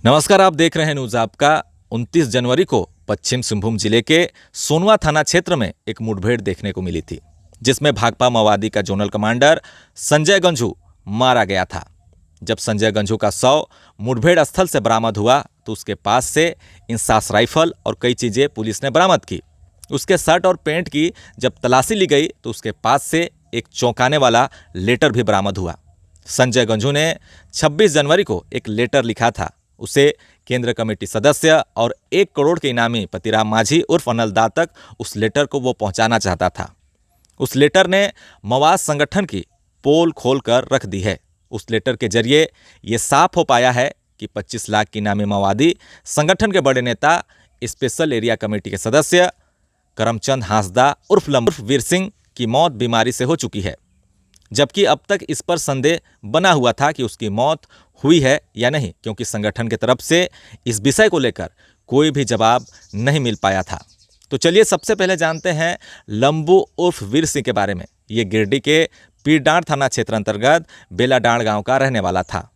नमस्कार, आप देख रहे हैं न्यूज आपका। 29 जनवरी को पश्चिम सिंहभूम जिले के सोनवा थाना क्षेत्र में एक मुठभेड़ देखने को मिली थी, जिसमें भाकपा माओवादी का जोनल कमांडर संजय गंझू मारा गया था। जब संजय गंझू का शव मुठभेड़ स्थल से बरामद हुआ तो उसके पास से इंसास राइफल और कई चीजें पुलिस ने बरामद की। उसके शर्ट और पैंट की जब तलाशी ली गई तो उसके पास से एक चौंकाने वाला लेटर भी बरामद हुआ। संजय गंझू ने 26 जनवरी को एक लेटर लिखा था। उसे केंद्र कमेटी सदस्य और 1 करोड़ के इनामी पतिराम माझी उर्फ अनलदा तक उस लेटर को वो पहुंचाना चाहता था। उस लेटर ने मवाद संगठन की पोल खोलकर रख दी है। उस लेटर के जरिए ये साफ हो पाया है कि 25 लाख के इनामी माओवादी संगठन के बड़े नेता स्पेशल एरिया कमेटी के सदस्य करमचंद हांसदा उर्फ वीर सिंह की मौत बीमारी से हो चुकी है, जबकि अब तक इस पर संदेह बना हुआ था कि उसकी मौत हुई है या नहीं, क्योंकि संगठन की तरफ से इस विषय को लेकर कोई भी जवाब नहीं मिल पाया था। तो चलिए सबसे पहले जानते हैं लंबू उर्फ वीर सिंह के बारे में। ये गिरडी के पीरडांड थाना क्षेत्र अंतर्गत बेलाडांड गांव का रहने वाला था।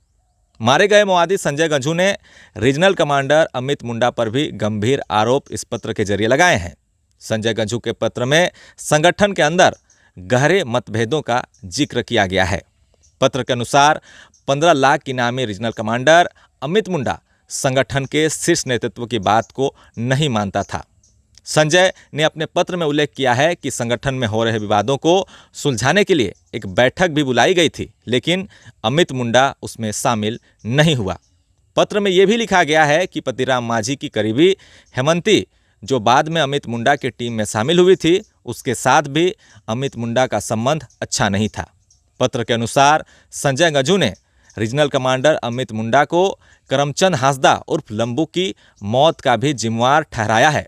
मारे गए माओवादी संजय गंझू ने रीजनल कमांडर अमित मुंडा पर भी गंभीर आरोप इस पत्र के जरिए लगाए हैं। संजय गंझू के पत्र में संगठन के अंदर गहरे मतभेदों का जिक्र किया गया है। पत्र के अनुसार 15 लाख के इनामी रीजनल कमांडर अमित मुंडा संगठन के शीर्ष नेतृत्व की बात को नहीं मानता था। संजय ने अपने पत्र में उल्लेख किया है कि संगठन में हो रहे विवादों को सुलझाने के लिए एक बैठक भी बुलाई गई थी, लेकिन अमित मुंडा उसमें शामिल नहीं हुआ। पत्र में यह भी लिखा गया है कि पतिराम माझी की करीबी हेमंती, जो बाद में अमित मुंडा की टीम में शामिल हुई थी, उसके साथ भी अमित मुंडा का संबंध अच्छा नहीं था। पत्र के अनुसार संजय गंझू ने रीजनल कमांडर अमित मुंडा को करमचंद हांसदा उर्फ लंबू की मौत का भी जिम्मेवार ठहराया है।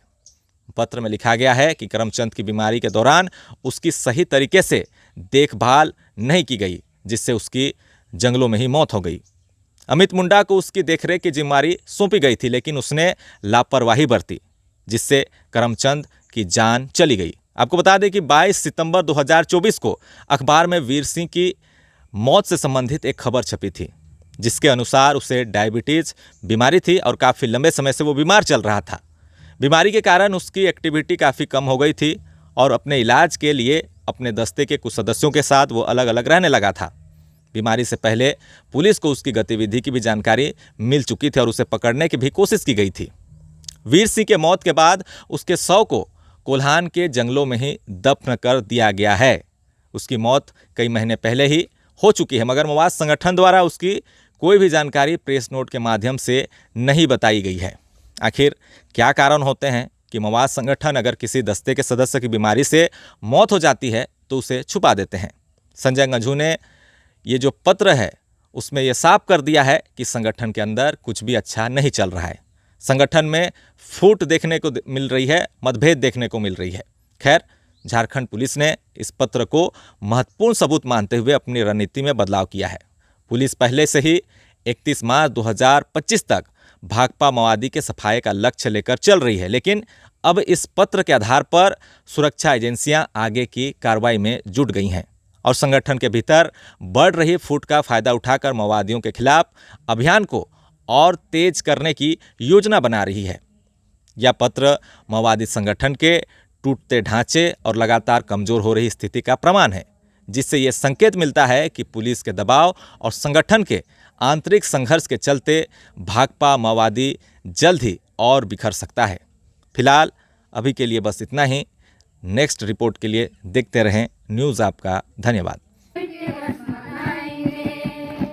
पत्र में लिखा गया है कि करमचंद की बीमारी के दौरान उसकी सही तरीके से देखभाल नहीं की गई, जिससे उसकी जंगलों में ही मौत हो गई। अमित मुंडा को उसकी देखरेख की जिम्मेवारी सौंपी गई थी, लेकिन उसने लापरवाही बरती, जिससे करमचंद की जान चली गई। आपको बता दें कि 22 सितंबर 2024 को अखबार में वीर सिंह की मौत से संबंधित एक खबर छपी थी, जिसके अनुसार उसे डायबिटीज बीमारी थी और काफ़ी लंबे समय से वो बीमार चल रहा था। बीमारी के कारण उसकी एक्टिविटी काफ़ी कम हो गई थी और अपने इलाज के लिए अपने दस्ते के कुछ सदस्यों के साथ वो अलग अलग रहने लगा था। बीमारी से पहले पुलिस को उसकी गतिविधि की भी जानकारी मिल चुकी थी और उसे पकड़ने की भी कोशिश की गई थी। वीर सिंह के मौत के बाद उसके शव को कोल्हान के जंगलों में ही दफन कर दिया गया है। उसकी मौत कई महीने पहले ही हो चुकी है, मगर मवाद संगठन द्वारा उसकी कोई भी जानकारी प्रेस नोट के माध्यम से नहीं बताई गई है। आखिर क्या कारण होते हैं कि मवाद संगठन अगर किसी दस्ते के सदस्य की बीमारी से मौत हो जाती है तो उसे छुपा देते हैं। संजय गंझू ने ये जो पत्र है उसमें यह साफ कर दिया है कि संगठन के अंदर कुछ भी अच्छा नहीं चल रहा है। संगठन में फूट देखने को मिल रही है, मतभेद देखने को मिल रही है। खैर, झारखंड पुलिस ने इस पत्र को महत्वपूर्ण सबूत मानते हुए अपनी रणनीति में बदलाव किया है। पुलिस पहले से ही 31 मार्च 2025 तक भाकपा माओवादी के सफाये का लक्ष्य लेकर चल रही है, लेकिन अब इस पत्र के आधार पर सुरक्षा एजेंसियां आगे की कार्रवाई में जुट गई हैं और संगठन के भीतर बढ़ रही फूट का फायदा उठाकर माओवादियों के खिलाफ अभियान को और तेज करने की योजना बना रही है। यह पत्र माओवादी संगठन के टूटते ढांचे और लगातार कमजोर हो रही स्थिति का प्रमाण है, जिससे यह संकेत मिलता है कि पुलिस के दबाव और संगठन के आंतरिक संघर्ष के चलते भाकपा माओवादी जल्द ही और बिखर सकता है। फिलहाल अभी के लिए बस इतना ही। नेक्स्ट रिपोर्ट के लिए देखते रहें न्यूज़ आपका। धन्यवाद।